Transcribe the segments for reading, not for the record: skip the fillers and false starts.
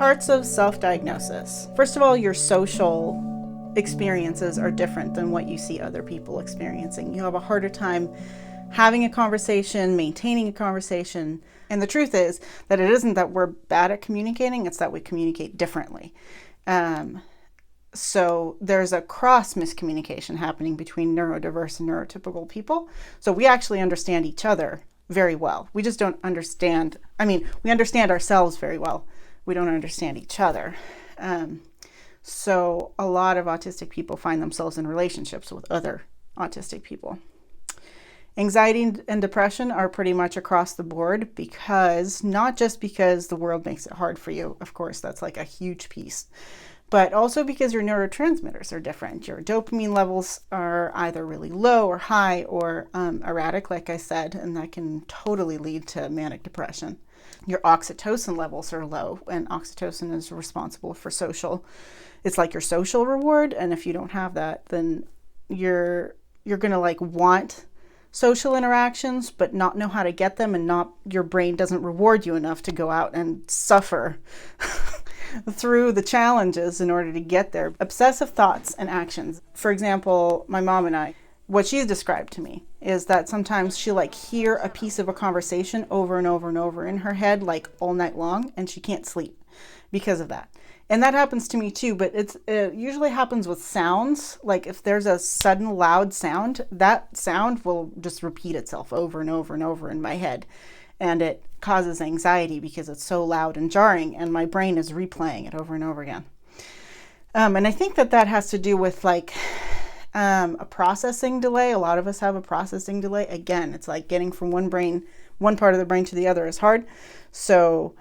Parts of self-diagnosis. First of all, your social experiences are different than what you see other people experiencing. You have a harder time having a conversation, maintaining a conversation. And the truth is that it isn't that we're bad at communicating, it's that we communicate differently. So there's a cross miscommunication happening between neurodiverse and neurotypical people. So we actually understand each other very well. We just don't understand, we understand ourselves very well. We don't understand each other. So a lot of autistic people find themselves in relationships with other autistic people. Anxiety and depression are pretty much across the board, because not just because the world makes it hard for you, of course, that's like a huge piece, but also because your neurotransmitters are different. Your dopamine levels are either really low or high or erratic, like I said, and that can totally lead to manic depression. Your oxytocin levels are low, and oxytocin is responsible for social. It's like your social reward, and if you don't have that, then you're gonna like want social interactions, but not know how to get them, and your brain doesn't reward you enough to go out and suffer through the challenges in order to get there. Obsessive thoughts and actions. For example, my mom and I, what she's described to me is that sometimes she'll like hear a piece of a conversation over and over and over in her head, like all night long, and she can't sleep because of that. And that happens to me too, but it usually happens with sounds. Like if there's a sudden loud sound, that sound will just repeat itself over and over and over in my head. And it causes anxiety because it's so loud and jarring, and my brain is replaying it over and over again. And I think that has to do with like a processing delay. A lot of us have a processing delay. Again, it's like getting from one part of the brain to the other is hard. So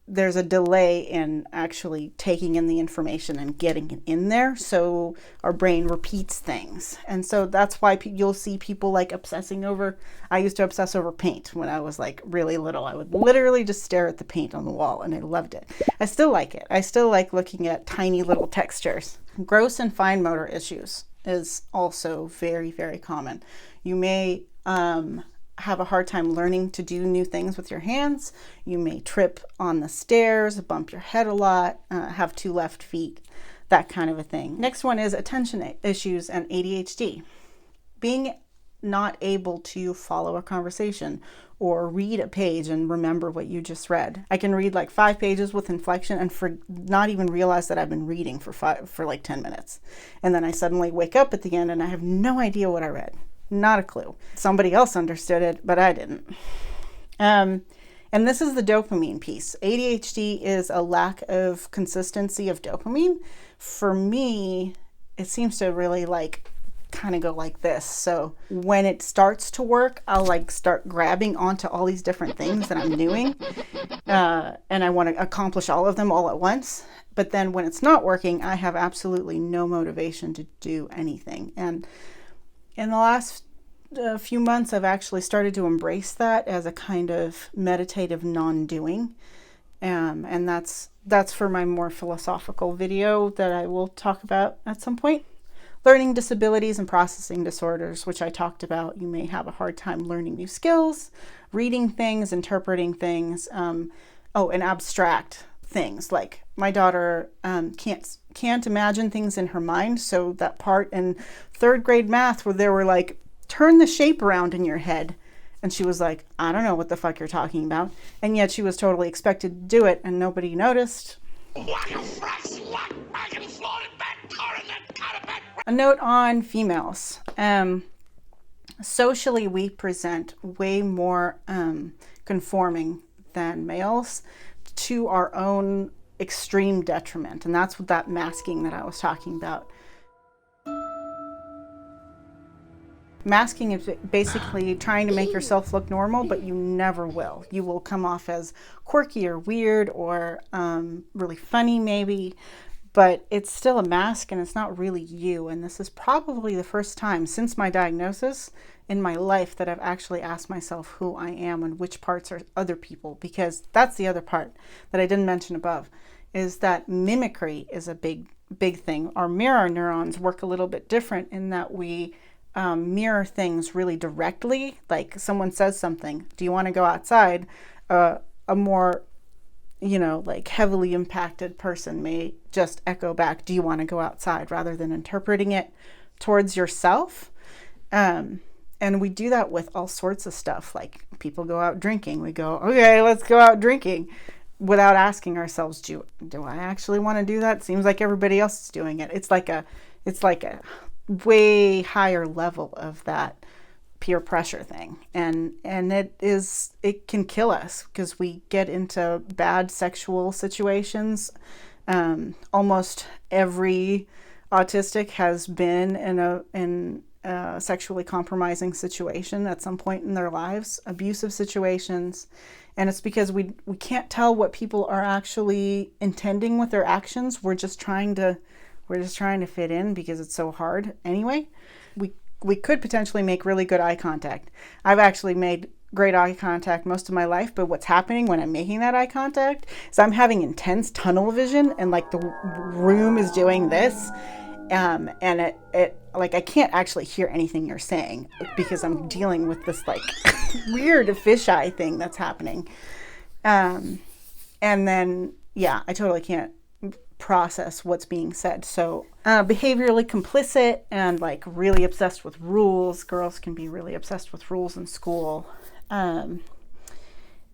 there's a delay in actually taking in the information and getting it in there. So our brain repeats things. And so that's why you'll see people like obsessing over, I used to obsess over paint when I was like really little. I would literally just stare at the paint on the wall, and I loved it. I still like it. I still like looking at tiny little textures. Gross and fine motor issues is also very, very common. You may have a hard time learning to do new things with your hands. You may trip on the stairs, bump your head a lot, have 2 left feet, that kind of a thing. Next one is attention issues and ADHD. Being not able to follow a conversation or read a page and remember what you just read. I can read like 5 pages with inflection and not even realize that I've been reading for like 10 minutes. And then I suddenly wake up at the end and I have no idea what I read. Not a clue. Somebody else understood it, but I didn't. And this is the dopamine piece. ADHD is a lack of consistency of dopamine. For me, it seems to really like kind of go like this. So when it starts to work, I'll like start grabbing onto all these different things that I'm doing. And I want to accomplish all of them all at once. But then when it's not working, I have absolutely no motivation to do anything. And in the last few months, I've actually started to embrace that as a kind of meditative non-doing. And that's for my more philosophical video that I will talk about at some point. Learning disabilities and processing disorders, which I talked about. You may have a hard time learning new skills, reading things, interpreting things, and abstract things. Like my daughter can't imagine things in her mind. So that part in 3rd grade math where they were like, turn the shape around in your head. And she was like, I don't know what the fuck you're talking about. And yet she was totally expected to do it and nobody noticed. A note on females. Socially, we present way more conforming than males to our own extreme detriment. And that's what that masking that I was talking about. Masking is basically trying to make yourself look normal, but you never will. You will come off as quirky or weird or really funny maybe, but it's still a mask and it's not really you. And this is probably the first time since my diagnosis in my life that I've actually asked myself who I am and which parts are other people, because that's the other part that I didn't mention above, is that mimicry is a big thing. Our mirror neurons work a little bit different in that we mirror things really directly. Like someone says something, do you want to go outside? A more like heavily impacted person may just echo back, do you want to go outside, rather than interpreting it towards yourself. And we do that with all sorts of stuff. Like people go out drinking. We go, okay, let's go out drinking, without asking ourselves, do I actually want to do that? Seems like everybody else is doing it. It's like a way higher level of that peer pressure thing. And it can kill us, because we get into bad sexual situations. Almost every autistic has been in a sexually compromising situation at some point in their lives, abusive situations. And it's because we can't tell what people are actually intending with their actions. We're just trying to fit in, because it's so hard anyway. We could potentially make really good eye contact. I've actually made great eye contact most of my life, but what's happening when I'm making that eye contact is I'm having intense tunnel vision, and like the room is doing this. And it like, I can't actually hear anything you're saying, because I'm dealing with this like weird fisheye thing that's happening. And then, yeah, I totally can't process what's being said. So behaviorally complicit and like really obsessed with rules. Girls can be really obsessed with rules in school. And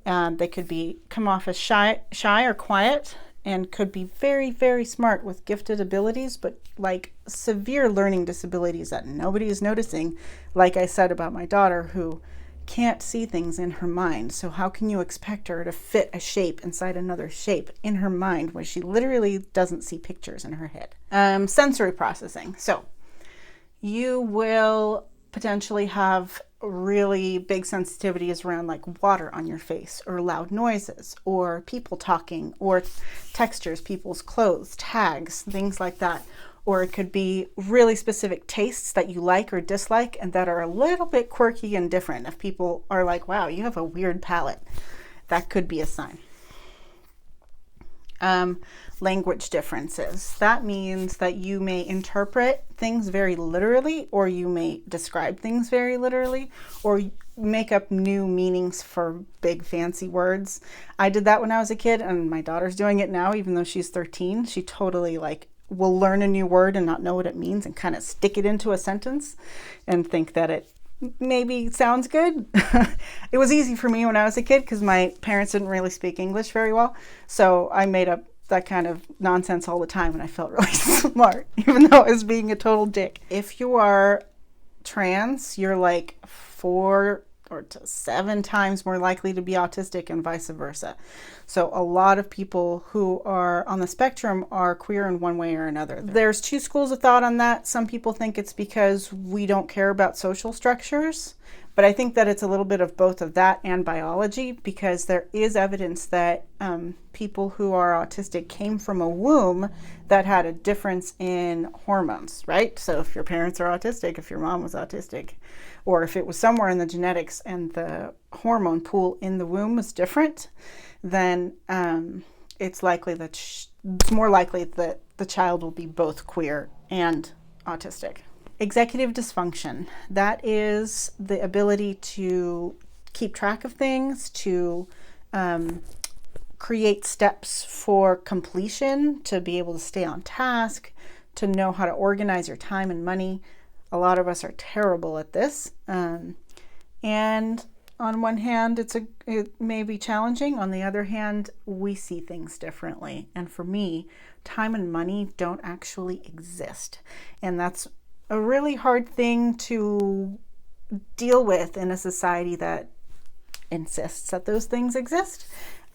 they could come off as shy or quiet, and could be very, very smart with gifted abilities, but like severe learning disabilities that nobody is noticing. Like I said about my daughter, who can't see things in her mind. So how can you expect her to fit a shape inside another shape in her mind when she literally doesn't see pictures in her head? Sensory processing. So you will potentially have really big sensitivities around like water on your face, or loud noises, or people talking, or textures, people's clothes, tags, things like that. Or it could be really specific tastes that you like or dislike, and that are a little bit quirky and different. If people are like, wow, you have a weird palate, that could be a sign. Language differences. That means that you may interpret things very literally, or you may describe things very literally, or make up new meanings for big fancy words. I did that when I was a kid, and my daughter's doing it now, even though she's 13. She totally will learn a new word and not know what it means, and kind of stick it into a sentence and think that it maybe sounds good. It was easy for me when I was a kid, because my parents didn't really speak English very well. So I made up that kind of nonsense all the time, and I felt really smart, even though I was being a total dick. If you are trans, you're like 4 to 7 times more likely to be autistic, and vice versa. So a lot of people who are on the spectrum are queer in one way or another. There's 2 schools of thought on that. Some people think it's because we don't care about social structures, but I think that it's a little bit of both of that and biology, because there is evidence that people who are autistic came from a womb that had a difference in hormones, right? So if your parents are autistic, if your mom was autistic, or if it was somewhere in the genetics and the hormone pool in the womb was different, then it's more likely that the child will be both queer and autistic. Executive dysfunction. That is the ability to keep track of things, to create steps for completion, to be able to stay on task, to know how to organize your time and money. A lot of us are terrible at this. And on one hand, it may be challenging. On the other hand, we see things differently. And for me, time and money don't actually exist. And that's a really hard thing to deal with in a society that insists that those things exist.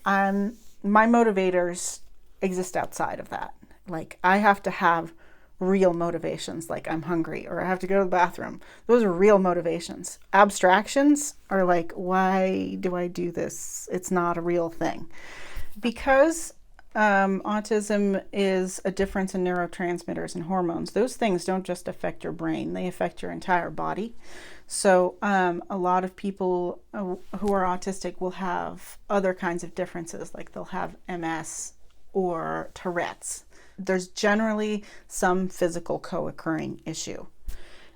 My motivators exist outside of that. Like, I have to have real motivations, like I'm hungry or I have to go to the bathroom. Those are real motivations. Abstractions are like, why do I do this? It's not a real thing. Because autism is a difference in neurotransmitters and hormones. Those things don't just affect your brain, they affect your entire body. So a lot of people who are autistic will have other kinds of differences, like they'll have MS or Tourette's. There's generally some physical co-occurring issue.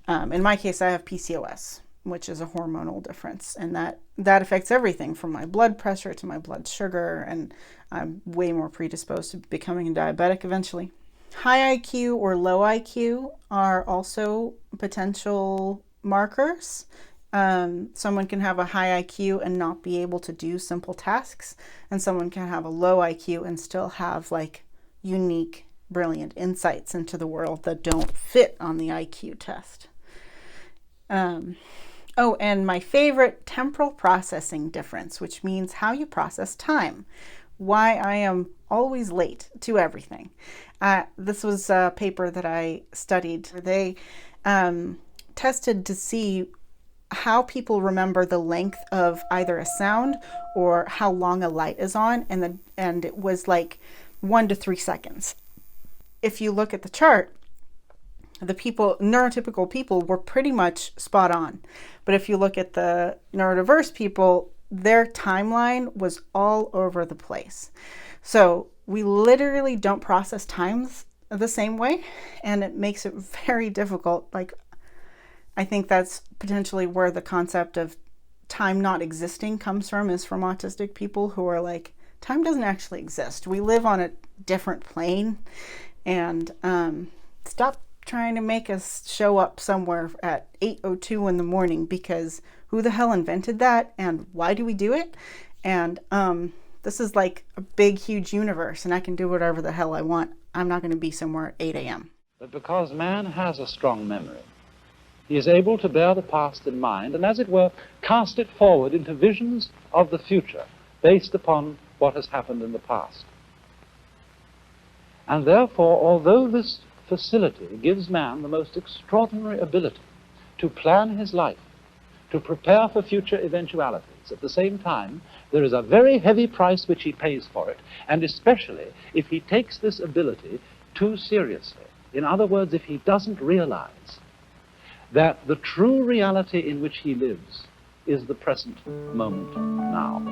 In my case, I have PCOS. which is a hormonal difference. And that affects everything from my blood pressure to my blood sugar. And I'm way more predisposed to becoming a diabetic eventually. High IQ or low IQ are also potential markers. Someone can have a high IQ and not be able to do simple tasks, and someone can have a low IQ and still have like unique, brilliant insights into the world that don't fit on the IQ test. Oh, and my favorite, temporal processing difference, which means how you process time. Why I am always late to everything. This was a paper that I studied. They tested to see how people remember the length of either a sound or how long a light is on, and it was like 1 to 3 seconds. If you look at the chart, the neurotypical people were pretty much spot on. But if you look at the neurodiverse people, their timeline was all over the place. So we literally don't process times the same way, and it makes it very difficult. Like, I think that's potentially where the concept of time not existing comes from, is from autistic people who are like, time doesn't actually exist. We live on a different plane, and stop trying to make us show up somewhere at 8:02 in the morning, because who the hell invented that, and why do we do it? And this is like a big, huge universe, and I can do whatever the hell I want. I'm not going to be somewhere at 8 a.m. But because man has a strong memory, he is able to bear the past in mind and, as it were, cast it forward into visions of the future based upon what has happened in the past. And therefore, although this facility gives man the most extraordinary ability to plan his life, to prepare for future eventualities, at the same time, there is a very heavy price which he pays for it, and especially if he takes this ability too seriously. In other words, if he doesn't realize that the true reality in which he lives is the present moment now.